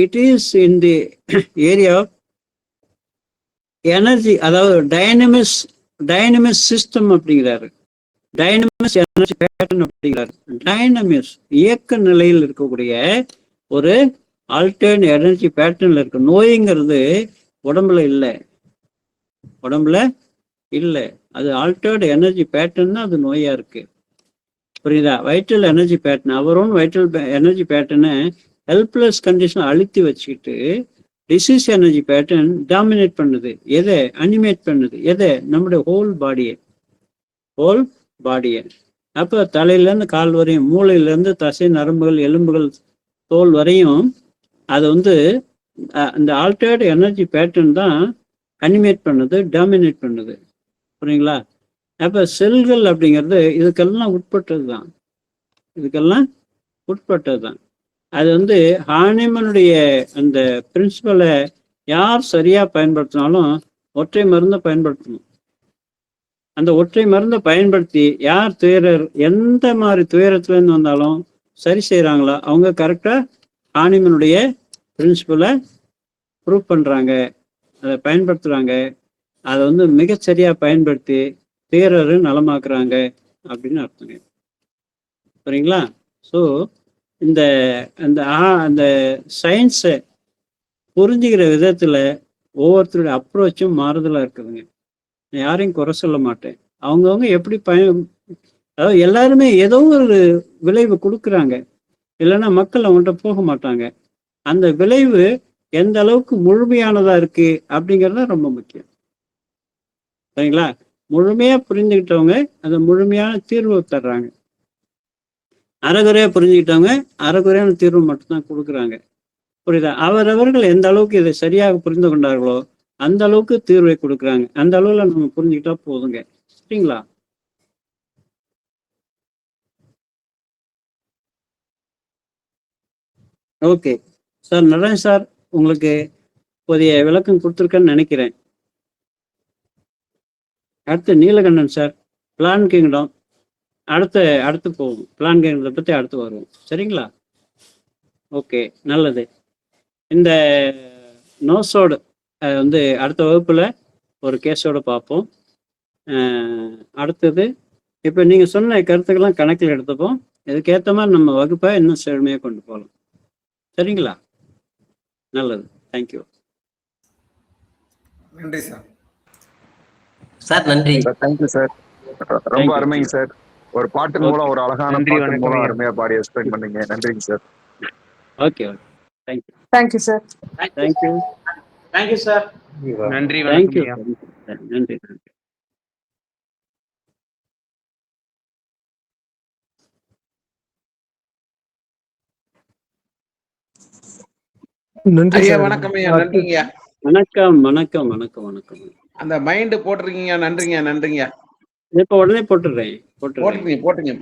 it is in the area of energy, அதாவது டைனமிஸ் சிஸ்டம் அப்படிங்கிறாரு. டைனமிஸ் எனர்ஜி பேட்டர்ன் அப்படிங்கிறாரு. டைனமிஸ் இயக்க நிலையில் இருக்கக்கூடிய ஒரு ஆல்டர்ன் எனர்ஜி பேட்டர்ன்ல இருக்கு. நோய்ங்கிறது உடம்புல இல்லை, அது ஆல்டர்டு எனர்ஜி பேட்டர்ன் தான் அது நோயா இருக்கு. புரியுதா? வைட்டல் எனர்ஜி பேட்டர்ன், அவரோன் வைட்டல் எனர்ஜி பேட்டர்னை ஹெல்ப்லெஸ் கண்டிஷன் அழுத்தி வச்சுக்கிட்டு டிசீஸ் எனர்ஜி பேட்டர்ன் டாமினேட் பண்ணுது. எதை அனிமேட் பண்ணுது? எதை? நம்முடைய ஹோல் பாடியை. அப்போ தலையிலேருந்து கால் வரையும், மூளையிலேருந்து தசை, நரம்புகள், எலும்புகள், தோல் வரையும் அதை அந்த ஆல்டர்டு எனர்ஜி பேட்டர்ன் தான் அனிமேட் பண்ணுது, டாமினேட் பண்ணுது. புரியுங்களா? அப்போ செல்கள் அப்படிங்கிறது இதுக்கெல்லாம் உட்பட்டது தான். அது ஹானிமனுடைய அந்த பிரின்சிபலை யார் சரியா பயன்படுத்தினாலும் ஒற்றை மருந்தை பயன்படுத்தணும். அந்த ஒற்றை மருந்தை பயன்படுத்தி யார் எந்த மாதிரி துயரத்துலேருந்து வந்தாலும் சரி செய்கிறாங்களோ அவங்க கரெக்டாக ஹானிமனுடைய பிரின்சிபலை ப்ரூவ் பண்ணுறாங்க, அதை பயன்படுத்துகிறாங்க. அதை மிகச்சரியாக பயன்படுத்தி துயரரு நலமாக்குறாங்க அப்படின்னு அர்த்தங்க. சரிங்களா? ஸோ இந்த அந்த சயின்ஸை புரிஞ்சுக்கிற விதத்தில் ஒவ்வொருத்தருடைய அப்ரோச்சும் மாறுதலாக இருக்குதுங்க. நான் யாரையும் குறை சொல்ல மாட்டேன். அவங்கவுங்க எப்படி அதாவது எல்லாருமே ஏதோ ஒரு விளைவு கொடுக்குறாங்க, இல்லைன்னா மக்கள் அவங்கள்ட்ட போக மாட்டாங்க. அந்த விளைவு எந்த அளவுக்கு முழுமையானதா இருக்கு அப்படிங்கிறது ரொம்ப முக்கியம். சரிங்களா? முழுமையா புரிஞ்சுக்கிட்டவங்க அந்த முழுமையான தீர்வு தர்றாங்க. அறகுறையா புரிஞ்சுக்கிட்டவங்க அறகுறையான தீர்வு மட்டும்தான் கொடுக்குறாங்க. புரியுதா? அவரவர்கள் எந்த அளவுக்கு இதை சரியாக புரிந்து கொண்டார்களோ அந்த அளவுக்கு தீர்வை கொடுக்குறாங்க. அந்த அளவுல நம்ம புரிஞ்சுக்கிட்டா போதுங்க. சரிங்களா? ஓகே சார், நடராஜன் சார் உங்களுக்கு போதிய விளக்கம் கொடுத்துருக்கேன்னு நினைக்கிறேன். அடுத்து நீலகண்டன் சார், பிளான் கிங்டம். அடுத்து போவோம். பிளான் கிங்டத்தை பற்றி அடுத்து வருவோம். சரிங்களா? ஓகே, நல்லது. இந்த நோஸோடு அடுத்த வகுப்பில் ஒரு கேஸோடு பார்ப்போம். அடுத்தது இப்போ நீங்கள் சொன்ன கருத்துக்கெல்லாம் கணக்கில் எடுத்துப்போம். இதுக்கேற்ற மாதிரி நம்ம வகுப்பை இன்னும் செழுமையாக கொண்டு போகலாம். சரிங்களா? நல்லது. தேங்க்யூ. நன்றி சார். சார் நன்றி. Thank you sir. ரொம்ப அருமைங்க சார். ஒரு பாட்டு மூலம், ஒரு அழகான பாட்டு மூலம் அருமையா பாடி எக்ஸ்பிளைன் பண்ணீங்க. நன்றிங்க sir. Okay, thank you. Thank you sir. Thank you sir. நன்றி. தேங்க்யூ. நன்றி. ஐயா வணக்கம் ஐயா. நன்றிங்க. வணக்கம். அந்த மைண்ட் போட்டிருக்கீங்க. நன்றிங்க. இப்ப உடனே போட்டுறேன். போட்டுருங்க.